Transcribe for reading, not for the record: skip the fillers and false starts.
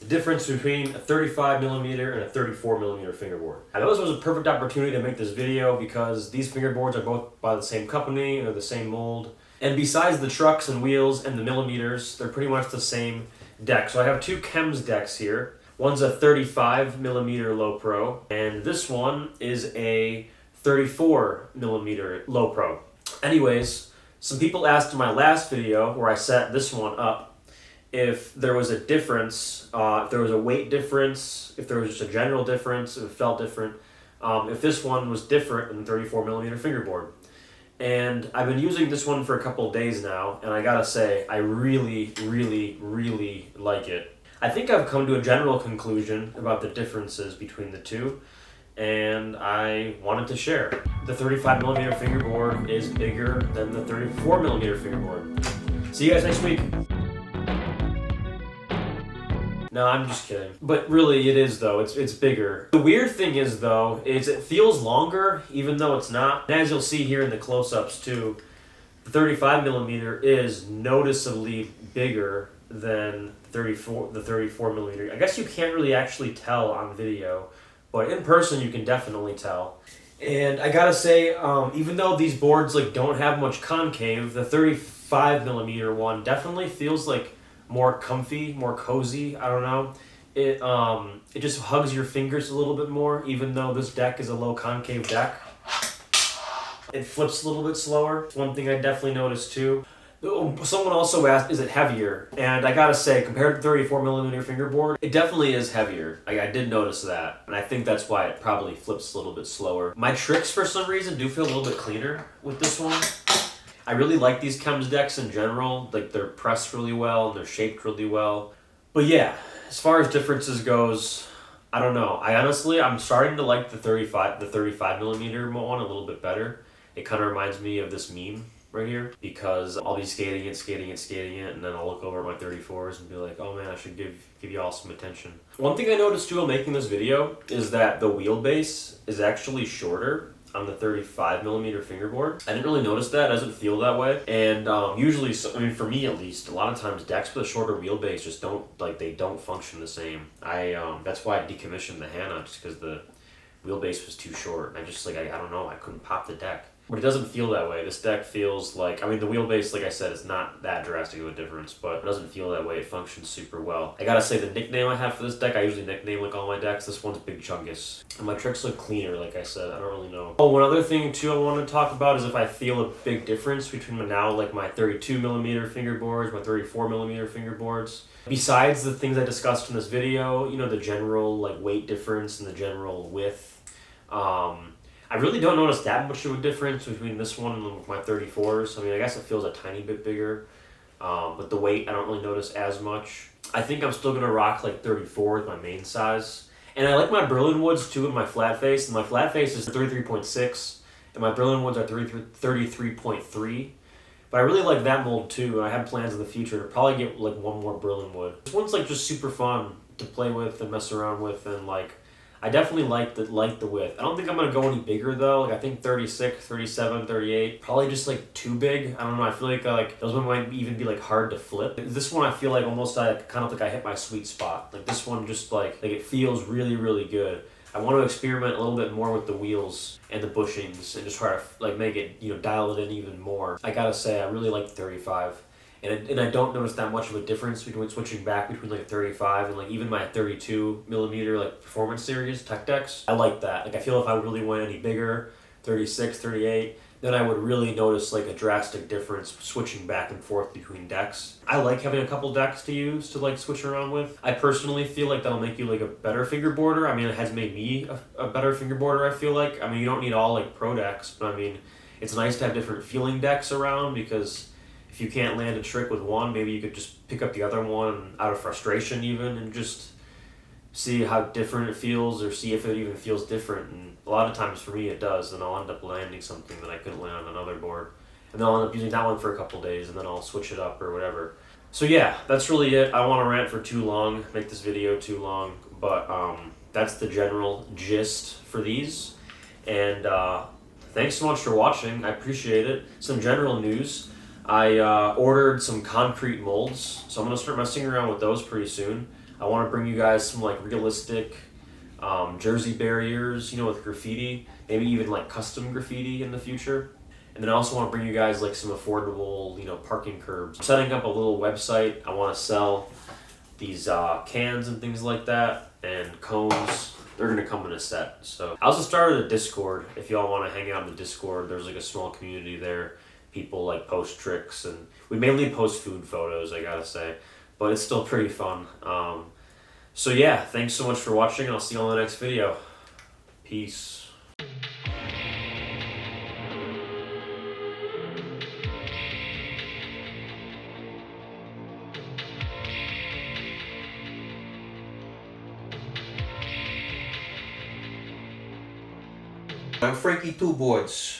the difference between a 35mm and a 34mm fingerboard. I know this was a perfect opportunity to make this video because these fingerboards are both by the same company and they're the same mold. And besides the trucks and wheels and the millimeters, they're pretty much the same deck. So I have two Chems decks here. One's a 35mm low pro, and this one is a 34mm low pro. Anyways, some people asked in my last video where I set this one up if there was a difference, if there was a weight difference, if there was just a general difference, if it felt different, if this one was different than the 34mm fingerboard. And I've been using this one for a couple of days now, and I gotta say, I really, really, really like it. I think I've come to a general conclusion about the differences between the two, and I wanted to share. The 35mm fingerboard is bigger than the 34mm fingerboard. See you guys next week. No, I'm just kidding. But really, it is though. It's bigger. The weird thing is though, is it feels longer even though it's not. And as you'll see here in the close-ups too, the 35mm is noticeably bigger than the 34mm. I guess you can't really actually tell on video, but in person you can definitely tell. And I gotta say, even though these boards like don't have much concave, the 35mm one definitely feels like more comfy, more cozy. I don't know. It just hugs your fingers a little bit more, even though this deck is a low concave deck. It flips a little bit slower. It's one thing I definitely noticed too. Someone also asked, is it heavier? And I gotta say, compared to 34mm fingerboard, it definitely is heavier. I did notice that, and I think that's why it probably flips a little bit slower. My tricks, for some reason, do feel a little bit cleaner with this one. I really like these Chems decks in general. Like, they're pressed really well and they're shaped really well. But yeah, as far as differences goes, I don't know. I'm starting to like the 35mm one a little bit better. It kind of reminds me of this meme right here, because I'll be skating it, and then I'll look over at my 34s and be like, oh man, I should give you all some attention. One thing I noticed too while making this video is that the wheelbase is actually shorter on the 35mm fingerboard. I didn't really notice that. It doesn't feel that way. And usually, I mean, for me at least, a lot of times decks with a shorter wheelbase just don't function the same. That's why I decommissioned the Hannah, just because the wheelbase was too short. I don't know, I couldn't pop the deck. But it doesn't feel that way. This deck feels like, I mean, the wheelbase, like I said, is not that drastic of a difference, but it doesn't feel that way. It functions super well. I gotta say, the nickname I have for this deck, I usually nickname like all my decks. This one's Big Chungus. And my tricks look cleaner, like I said. I don't really know. Oh, one other thing too I want to talk about is if I feel a big difference between my 32mm fingerboards, my 34mm fingerboards. Besides the things I discussed in this video, you know, the general like weight difference and the general width, I really don't notice that much of a difference between this one and my 34s. I mean, I guess it feels a tiny bit bigger, but the weight I don't really notice as much. I think I'm still gonna rock like 34 as my main size. And I like my Berlin Woods too in my flat face. And my flat face is 33.6, and my Berlin Woods are 33.3. But I really like that mold too. I have plans in the future to probably get like one more Berlin Wood. This one's like just super fun to play with and mess around with, and like I definitely like the width. I don't think I'm going to go any bigger though. Like I think 36, 37, 38, probably just like too big. I don't know. I feel like those ones might even be like hard to flip. This one I feel like almost I hit my sweet spot. Like this one just like it feels really, really good. I want to experiment a little bit more with the wheels and the bushings and just try to like make it, you know, dial it in even more. I gotta say, I really like the 35. And I don't notice that much of a difference between switching back between like 35 and like even my 32mm like performance series tech decks. I like that. Like I feel if I really went any bigger, 36, 38, then I would really notice like a drastic difference switching back and forth between decks. I like having a couple decks to use to like switch around with. I personally feel like that'll make you like a better fingerboarder. I mean, it has made me a better fingerboarder, I feel like. I mean, you don't need all like pro decks, but I mean, it's nice to have different feeling decks around, because if you can't land a trick with one, maybe you could just pick up the other one out of frustration even and just see how different it feels, or see if it even feels different. And a lot of times for me it does, and I'll end up landing something that I couldn't land on another board. And then I'll end up using that one for a couple days, and then I'll switch it up or whatever. So yeah, that's really it. I don't want to rant for too long, make this video too long, but that's the general gist for these. And thanks so much for watching. I appreciate it. Some general news. I ordered some concrete molds, so I'm going to start messing around with those pretty soon. I want to bring you guys some like realistic jersey barriers, you know, with graffiti, maybe even like custom graffiti in the future. And then I also want to bring you guys like some affordable, you know, parking curbs. I'm setting up a little website. I want to sell these cans and things like that, and cones. They're gonna come in a set. So I also started a Discord. If y'all want to hang out in the Discord, there's like a small community there. People like post tricks, and we mainly post food photos, I gotta say, but it's still pretty fun. So yeah, thanks so much for watching, and I'll see you on the next video. Peace. I'm Frankie Two Boards.